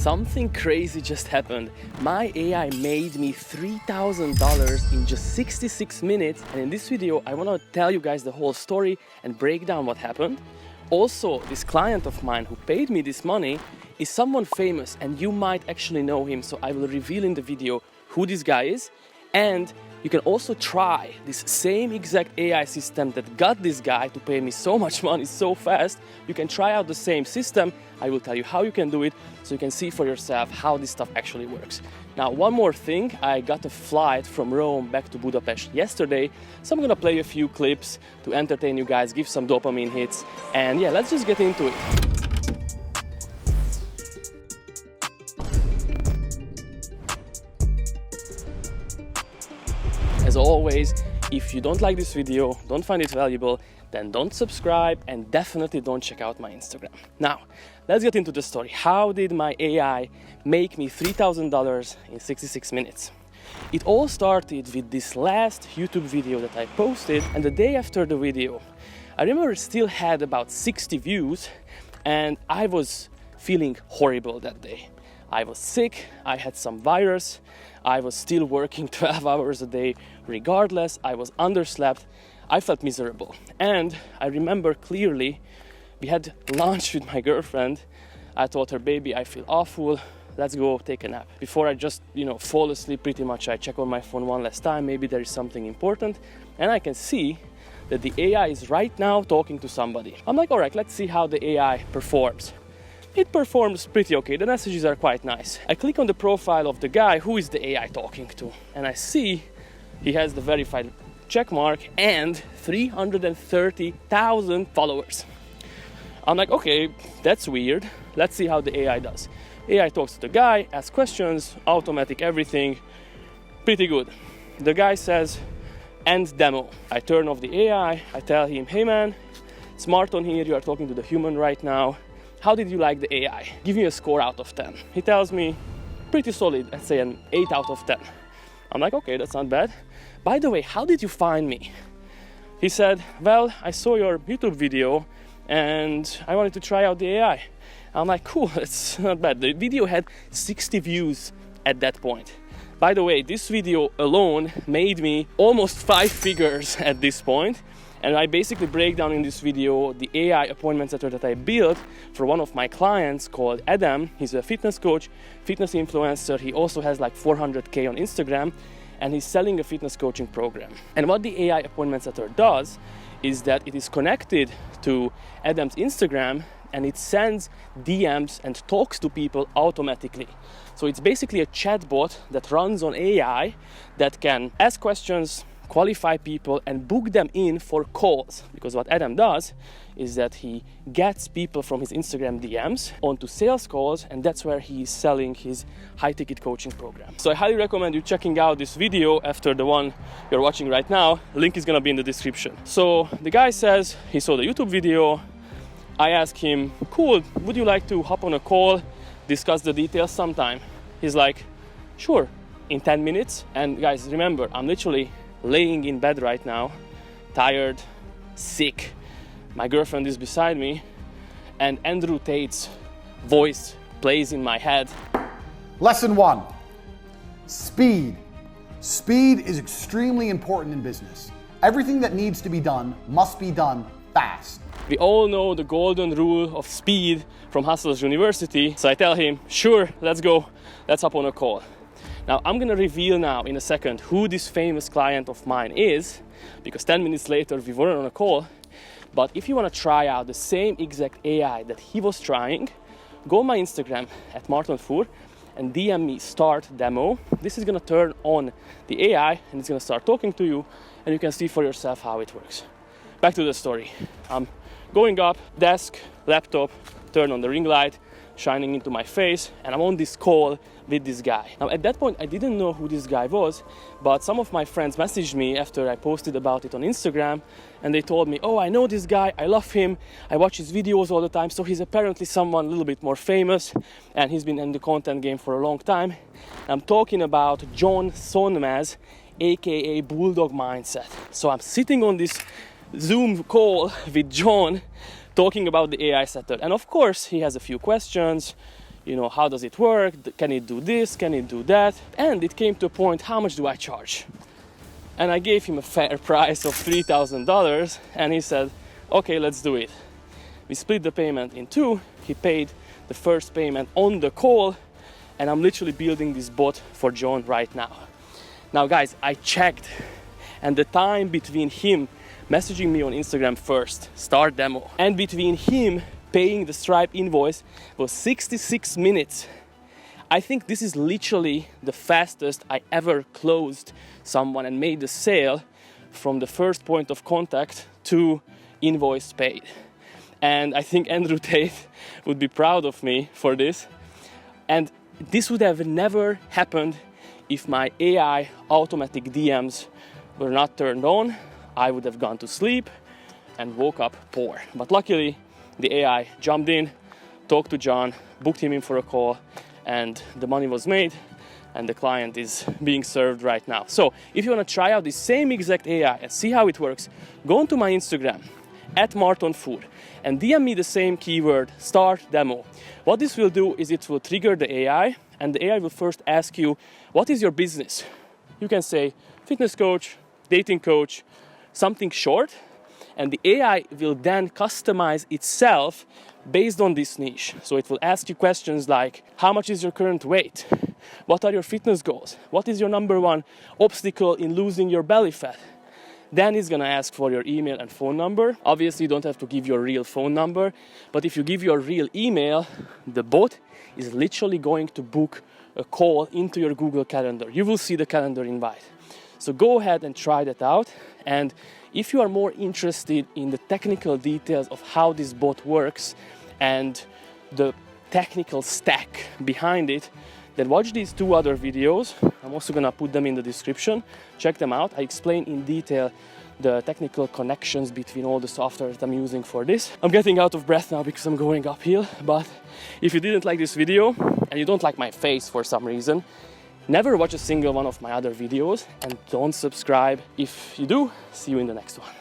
Something crazy just happened. My AI made me $3,000 in just 66 minutes, and in this video I want to tell you guys the whole story and break down what happened. Also, this client of mine who paid me this money is someone famous and you might actually know him, so I will reveal in the video who this guy is. And you can also try this same exact AI system that got this guy to pay me so much money so fast. You can try out the same system. I will tell you how you can do it so you can see for yourself how this stuff actually works. Now, one more thing, I got a flight from Rome back to Budapest yesterday, so I'm gonna play a few clips to entertain you guys, give some dopamine hits, and yeah, let's just get into it. As always, if you don't like this video, don't find it valuable, then don't subscribe and definitely don't check out my Instagram. Now, let's get into the story. How did my AI make me $3,000 in 66 minutes? It all started with this last YouTube video that I posted, and the day after the video, I remember it still had about 60 views, and I was feeling horrible that day. I was sick, I had some virus, I was still working 12 hours a day. Regardless, I was underslept, I felt miserable. And I remember clearly, we had lunch with my girlfriend. I told her, baby, I feel awful, let's go take a nap. Before I just, fall asleep pretty much, I check on my phone one last time, maybe there is something important. And I can see that the AI is right now talking to somebody. I'm like, all right, let's see how the AI performs. It performs pretty okay, the messages are quite nice. I click on the profile of the guy who is the AI talking to, and I see he has the verified check mark and 330,000 followers. I'm like, okay, that's weird. Let's see how the AI does. AI talks to the guy, asks questions, automatic everything, pretty good. The guy says, end demo. I turn off the AI, I tell him, hey man, it's Martin here, you are talking to the human right now. How did you like the AI? Give me a score out of 10. He tells me, pretty solid, let's say an 8 out of 10. I'm like, okay, that's not bad. By the way, how did you find me? He said, well, I saw your YouTube video and I wanted to try out the AI. I'm like, cool, that's not bad. The video had 60 views at that point. By the way, this video alone made me almost 5 figures at this point. And I basically break down in this video the AI appointment setter that I built for one of my clients called Adam. He's a fitness coach, fitness influencer. He also has like 400K on Instagram, and he's selling a fitness coaching program. And what the AI appointment setter does is that it is connected to Adam's Instagram and it sends DMs and talks to people automatically. So it's basically a chatbot that runs on AI that can ask questions, qualify people and book them in for calls, because what Adam does is that he gets people from his Instagram DMs onto sales calls, and that's where he's selling his high-ticket coaching program. So I highly recommend you checking out this video after the one you're watching right now. Link is gonna be in the description. So the guy says he saw the YouTube video. I ask him, cool, would you like to hop on a call, discuss the details sometime? He's like, sure, in 10 minutes. And guys, remember, I'm literally laying in bed right now, tired, sick. My girlfriend is beside me, and Andrew Tate's voice plays in my head. Lesson 1, speed. Speed is extremely important in business. Everything that needs to be done must be done fast. We all know the golden rule of speed from Hustlers University, so I tell him, sure, let's go, let's hop on a call. Now, I'm gonna reveal now in a second who this famous client of mine is, because 10 minutes later we weren't on a call. But if you wanna try out the same exact AI that he was trying, go on my Instagram at Martin Fur and DM me start demo. This is gonna turn on the AI and it's gonna start talking to you, and you can see for yourself how it works. Back to the story. I'm going up, desk, laptop, turn on the ring light, shining into my face, and I'm on this call with this guy. Now at that point I didn't know who this guy was, but some of my friends messaged me after I posted about it on Instagram, and they told me, oh, I know this guy, I love him, I watch his videos all the time, so he's apparently someone a little bit more famous and he's been in the content game for a long time. I'm talking about John Sonmez, aka Bulldog Mindset. So I'm sitting on this Zoom call with John talking about the AI setter, and of course he has a few questions. you know, how does it work? Can it do this? Can it do that? And it came to a point, how much do I charge? And I gave him a fair price of $3,000, and he said, okay, let's do it. We split the payment in two. He paid the first payment on the call, and I'm literally building this bot for John right now. Now guys, I checked, and the time between him messaging me on Instagram first, start demo, and between him paying the Stripe invoice was 66 minutes. I think this is literally the fastest I ever closed someone and made the sale from the first point of contact to invoice paid. And I think Andrew Tate would be proud of me for this. And this would have never happened if my AI automatic DMs were not turned on. I would have gone to sleep and woke up poor. But luckily, the AI jumped in, talked to John, booked him in for a call, and the money was made, and the client is being served right now. So if you want to try out the same exact AI and see how it works, go onto my Instagram, @MartonFood, and DM me the same keyword, start demo. What this will do is it will trigger the AI, and the AI will first ask you, what is your business? You can say fitness coach, dating coach, something short, and the AI will then customize itself based on this niche. So it will ask you questions like, how much is your current weight? What are your fitness goals? What is your number one obstacle in losing your belly fat? Then it's gonna ask for your email and phone number. Obviously, you don't have to give your real phone number, but if you give your real email, the bot is literally going to book a call into your Google Calendar. You will see the calendar invite. So go ahead and try that out. And if you are more interested in the technical details of how this bot works and the technical stack behind it, then watch these two other videos. I'm also gonna put them in the description. Check them out. I explain in detail the technical connections between all the software that I'm using for this. I'm getting out of breath now because I'm going uphill, but if you didn't like this video and you don't like my face for some reason, never watch a single one of my other videos and don't subscribe. If you do, see you in the next one.